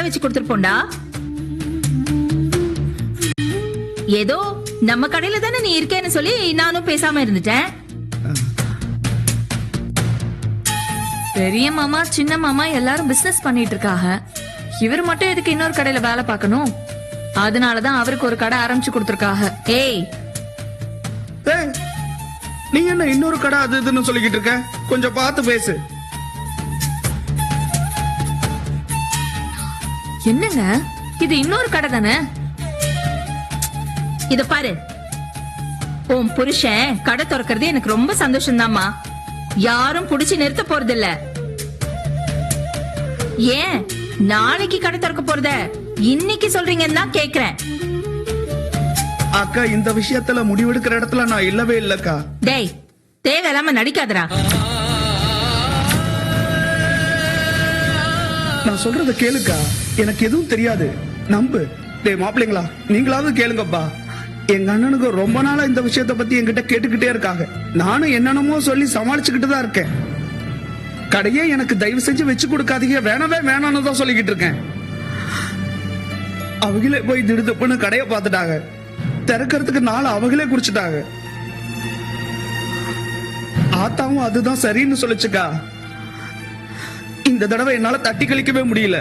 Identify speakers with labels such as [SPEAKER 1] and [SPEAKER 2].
[SPEAKER 1] கடை வச்சு கொடுத்துருப்போம்டா. ஏதோ நம்ம கடையில தானே நீ இருக்கேன்னு சொல்லி நானும் பேசாம இருந்துட்டேன்.
[SPEAKER 2] பெரிய மாமா சின்ன மாமா எல்லாரும் பிசினஸ் பண்ணிட்டு இருக்காங்க. இவர் மட்டும் எதுக்கு இன்னொரு கடையில வேலை பார்க்கணும்? அதனாலதான் அவருக்கு ஒரு கடை ஆரம்பிச்சு கொடுத்திருக்காங்க.
[SPEAKER 1] ஏய்,
[SPEAKER 3] நீ என்ன இன்னொரு கடை அது இதுன்னு சொல்லிக்கிட்டு இருக்க? கொஞ்சம் பார்த்து பேசு.
[SPEAKER 2] என்னங்க இது இன்னொரு கடை தானே?
[SPEAKER 1] இத பாரு, உன் புருஷன் கடை திறக்கிறது எனக்கு ரொம்ப சந்தோஷம் தான்மா. யாரும் புடிச்சு நிறுத்த போறது இல்ல. ஏன் நாளைக்கு கடை திறக்க போறத இன்னைக்கு சொல்றீங்கன்னு தான் கேக்குறேன்.
[SPEAKER 3] அக்கா, இந்த விஷயத்துல முடிவெடுக்கிற இடத்துல நான் இல்லவே இல்லக்கா.
[SPEAKER 1] டேய், தேவையில்லாம நடிக்காதடா.
[SPEAKER 3] நான் சொல்றத கேளுக்கா, எனக்கு எதுவும் தெரியாது, நம்பு. டேய் மாப்பிள்ளைங்களா, நீங்களாவது கேளுங்கப்பா. எங்க அண்ணனுக்கு ரொம்ப நாளா இந்த விஷயத்த பத்தி என்கிட்ட கேட்டுக்கிட்டே இருக்காங்க. நானும் என்னென்னமோ சொல்லி சமாளிச்சுக்கிட்டு தான் இருக்கேன். கடையே எனக்கு தயவு செஞ்சு வச்சு கொடுக்காதீங்க, வேணவே வேணான்னு தான் சொல்லிக்கிட்டு இருக்கேன். அவங்களே போய் திடுதப்புன்னு கடையை பார்த்துட்டாங்க. திறக்கிறதுக்கு நாள் அவங்களே குறிச்சிட்டாங்க. ஆத்தாவும் அதுதான் சரின்னு சொல்லிச்சுக்கா. இந்த தடவை என்னால தட்டி கழிக்கவே முடியல.